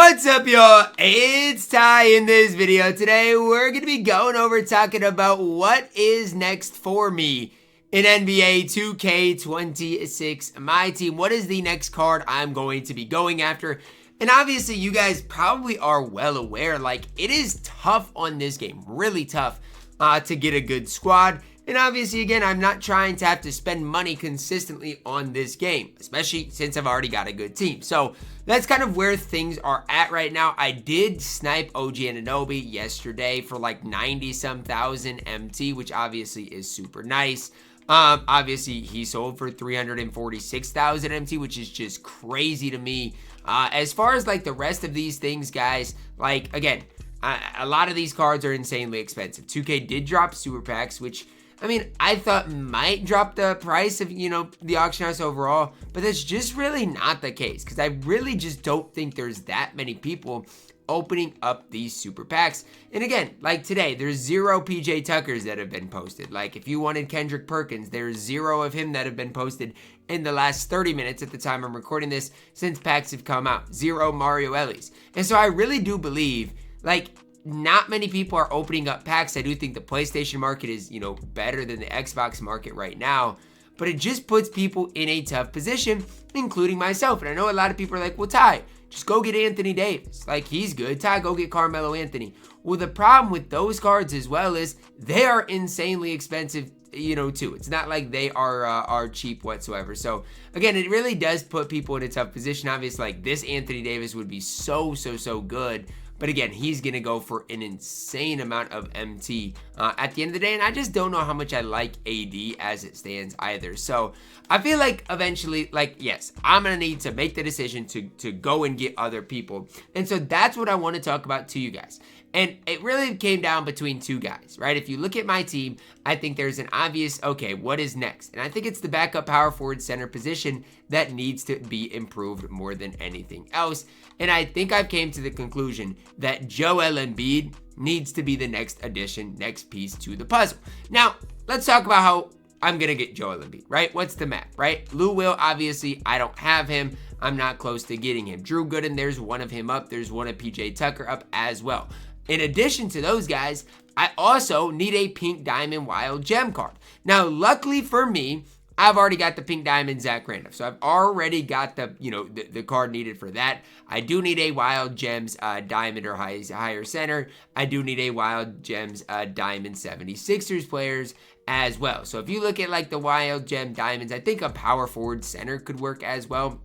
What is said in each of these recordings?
What's up, y'all? It's Ty. In this video today, we're going to be going over talking about what is next for me in NBA 2K26 MyTEAM. What is the next card I'm going to be going after? And obviously, you guys probably are well aware, like, it is tough on this game, really tough to get a good squad. And obviously, again, I'm not trying to have to spend money consistently on this game, especially since I've already got a good team. So that's kind of where things are at right now. I did snipe OG Anunoby yesterday for like 90-some thousand MT, which obviously is super nice. Obviously, he sold for 346,000 MT, which is just crazy to me. As far as like the rest of these things, guys, like, again, a lot of these cards are insanely expensive. 2K did drop super packs, which, I mean, I thought might drop the price of, the auction house overall, but that's just really not the case, because I really just don't think there's that many people opening up these super packs. And again, like today, there's 0 PJ Tuckers that have been posted. Like, if you wanted Kendrick Perkins, there's 0 of him that have been posted in the last 30 minutes at the time I'm recording this since packs have come out. 0 Mario Ellies. And so I really do believe, like, not many people are opening up packs. I do think the PlayStation market is, better than the Xbox market right now, but it just puts people in a tough position, including myself. And I know a lot of people are like, well, Ty, just go get Anthony Davis. Like, he's good. Ty, go get Carmelo Anthony. Well, the problem with those cards as well is they are insanely expensive, too. It's not like they are cheap whatsoever. So again, it really does put people in a tough position. Obviously, like, this Anthony Davis would be so good. But again, he's going to go for an insane amount of MT at the end of the day. And I just don't know how much I like AD as it stands either. So I feel like eventually, like, yes, I'm going to need to make the decision to go and get other people. And so that's what I want to talk about to you guys. And it really came down between two guys, right? If you look at my team, I think there's an obvious, okay, what is next? And I think it's the backup power forward center position that needs to be improved more than anything else. And I think I've came to the conclusion that Joel Embiid needs to be the next addition, next piece to the puzzle. Now, let's talk about how I'm going to get Joel Embiid, right? What's the map, right? Lou Will, obviously, I don't have him. I'm not close to getting him. Drew Gooden, there's one of him up. There's one of PJ Tucker up as well. In addition to those guys, I also need a pink diamond wild gem card. Now, luckily for me, I've already got the pink diamond Zach Randolph. So I've already got the card needed for that. I do need a wild gems diamond or higher center. I do need a wild gems diamond 76ers players as well. So if you look at like the wild gem diamonds, I think a power forward center could work as well.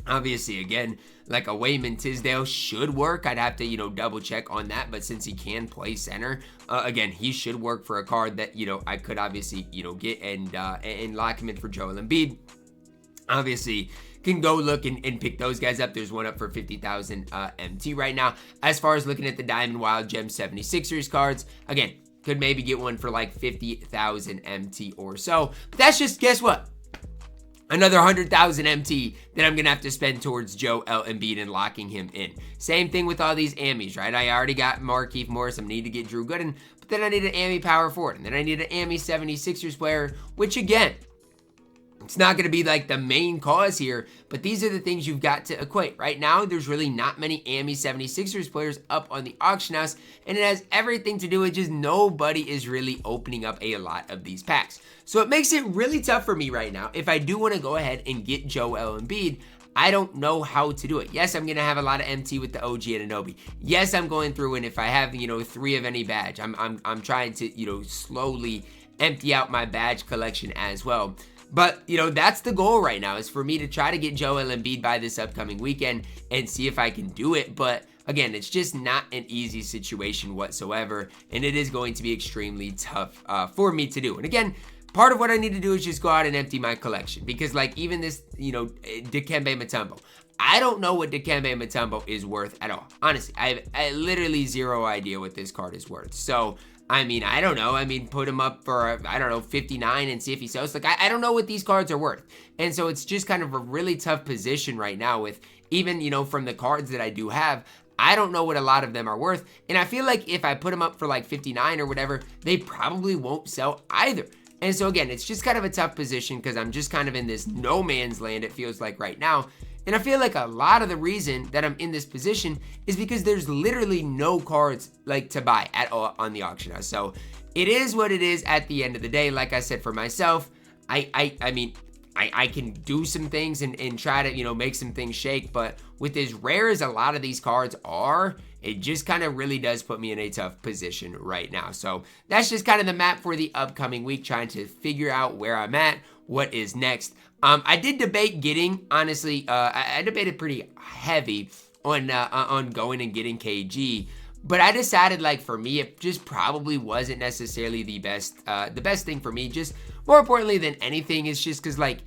Obviously, again, like a Wayman Tisdale should work. I'd have to, double check on that. But since he can play center, again, he should work for a card that, I could obviously, get and lock him in for Joel Embiid. Obviously, can go look and pick those guys up. There's one up for 50,000 MT right now. As far as looking at the Diamond Wild Gem 76ers cards, again, could maybe get one for like 50,000 MT or so. But that's just, guess what? Another 100,000 MT that I'm going to have to spend towards Joel Embiid and locking him in. Same thing with all these Amis, right? I already got Markieff Morris. I need to get Drew Gooden. But then I need an Ami power forward. And then I need an Ami 76ers player, which again, it's not going to be like the main cause here, but these are the things you've got to equate. Right now, there's really not many Ami 76ers players up on the auction house, and it has everything to do with just nobody is really opening up a lot of these packs. So it makes it really tough for me right now. If I do want to go ahead and get Joel Embiid, I don't know how to do it. Yes, I'm going to have a lot of MT with the OG Anunoby. Yes, I'm going through, and if I have, 3 of any badge, I'm trying to, slowly empty out my badge collection as well. But, that's the goal right now, is for me to try to get Joel Embiid by this upcoming weekend and see if I can do it. But again, it's just not an easy situation whatsoever, and it is going to be extremely tough for me to do. And again, part of what I need to do is just go out and empty my collection, because like even this, Dikembe Mutombo, I don't know what Dikembe Mutombo is worth at all. Honestly, I have literally zero idea what this card is worth. So I mean, I don't know. I mean, put him up for, 59 and see if he sells. Like, I don't know what these cards are worth. And so it's just kind of a really tough position right now with even, from the cards that I do have, I don't know what a lot of them are worth. And I feel like if I put them up for like 59 or whatever, they probably won't sell either. And so again, it's just kind of a tough position because I'm just kind of in this no man's land, it feels like right now. And I feel like a lot of the reason that I'm in this position is because there's literally no cards like to buy at all on the auction house. So it is what it is at the end of the day. Like I said, for myself, I mean, I can do some things and try to, you know, make some things shake. But with as rare as a lot of these cards are, it just kind of really does put me in a tough position right now. So that's just kind of the map for the upcoming week, trying to figure out where I'm at, what is next. I did debate getting, honestly, I debated pretty heavy on going and getting KG. But I decided, like, for me, it just probably wasn't necessarily the best thing for me. Just more importantly than anything, it's just because, like,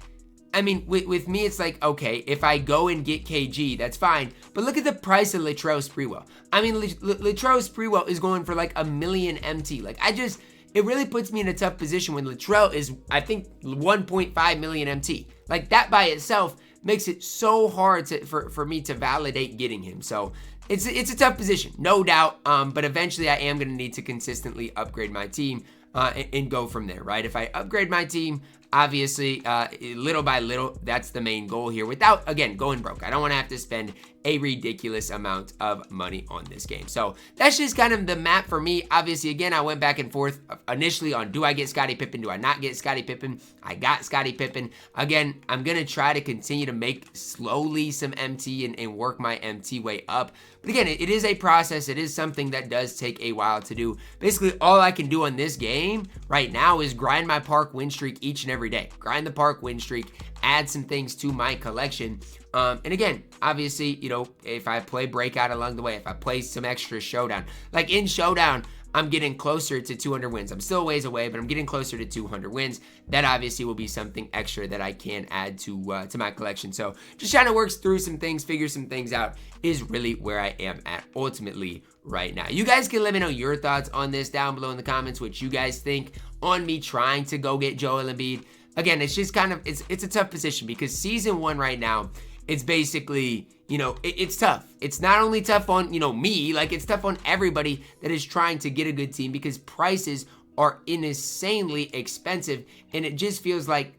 I mean, with me, it's like, okay, if I go and get KG, that's fine. But look at the price of Latrell Sprewell. I mean, Latrell Sprewell is going for like $1 million MT. Like, it really puts me in a tough position when Latrell is, I think, 1.5 million MT. Like, that by itself makes it so hard for me to validate getting him. So it's a tough position, no doubt. But eventually I am going to need to consistently upgrade my team and go from there, right? If I upgrade my team, obviously, little by little, that's the main goal here without, again, going broke. I don't want to have to spend a ridiculous amount of money on this game. So that's just kind of the map for me. Obviously, again, I went back and forth initially on, do I get Scottie Pippen? Do I not get Scottie Pippen? I got Scottie Pippen. Again, I'm going to try to continue to make slowly some MT and work my MT way up. But again, it is a process. It is something that does take a while to do. Basically, all I can do on this game right now is grind my park win streak each and every day. Grind the park win streak, add some things to my collection. And again, obviously, you know, if I play breakout along the way, if I play some extra showdown, like in showdown, I'm getting closer to 200 wins. I'm still a ways away, but I'm getting closer to 200 wins. That obviously will be something extra that I can add to my collection. So just trying to work through some things, figure some things out is really where I am at ultimately right now. You guys can let me know your thoughts on this down below in the comments, what you guys think on me trying to go get Joel Embiid. Again, it's just kind of, it's a tough position because season 1 right now, it's basically, you know, it's tough. It's not only tough on, you know, me, like it's tough on everybody that is trying to get a good team because prices are insanely expensive, and it just feels like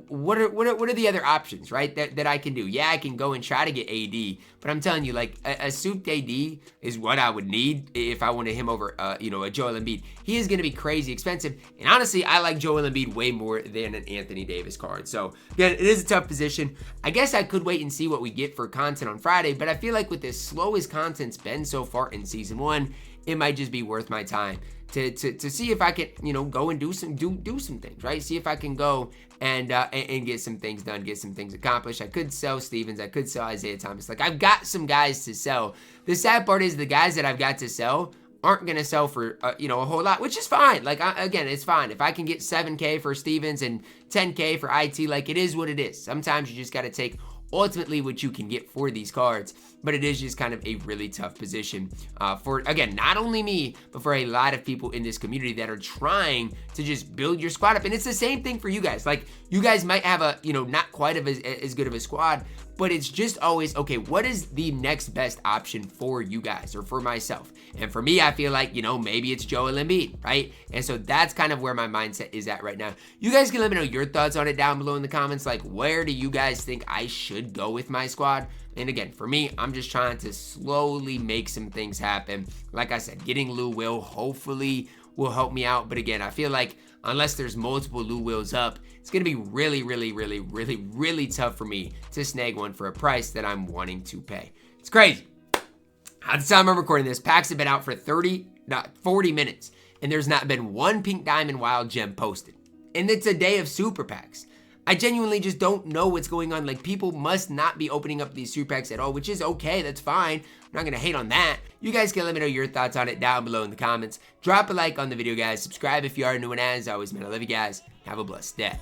what are the other options, right? That I can do? Yeah, I can go and try to get AD, but I'm telling you, like a souped AD is what I would need if I wanted him over, you know, a Joel Embiid. He is going to be crazy expensive, and honestly, I like Joel Embiid way more than an Anthony Davis card. So again, it is a tough position. I guess I could wait and see what we get for content on Friday, but I feel like with as slow as content's been so far in season 1, it might just be worth my time to see if I can, you know, go and do some things, right? See if I can go and get some things done, get some things accomplished. I could sell Stevens, I could sell Isaiah Thomas. Like, I've got some guys to sell. The sad part is the guys that I've got to sell aren't going to sell for, you know, a whole lot, which is fine. Like, again, it's fine. If I can get 7K for Stevens and 10K for IT, like, it is what it is. Sometimes you just got to take ultimately what you can get for these cards, but it is just kind of a really tough position for, again, not only me, but for a lot of people in this community that are trying to just build your squad up. And it's the same thing for you guys. Like, you guys might have a, you know, not quite as good of a squad, but it's just always, okay, what is the next best option for you guys or for myself? And for me, I feel like, you know, maybe it's Joel Embiid, right? And so that's kind of where my mindset is at right now. You guys can let me know your thoughts on it down below in the comments. Like, where do you guys think I should go with my squad? And again, for me, I'm just trying to slowly make some things happen. Like I said, getting Lou Will hopefully will help me out. But again, I feel like unless there's multiple Lou Wills up, it's going to be really tough for me to snag one for a price that I'm wanting to pay. It's crazy. At the time I'm recording this, packs have been out for 40 minutes, and there's not been one Pink Diamond Wild Gem posted. And it's a day of super packs. I genuinely just don't know what's going on. Like, people must not be opening up these super packs at all, which is okay. That's fine. I'm not going to hate on that. You guys can let me know your thoughts on it down below in the comments. Drop a like on the video, guys. Subscribe if you are new, and as always, man, I love you guys. Have a blessed day.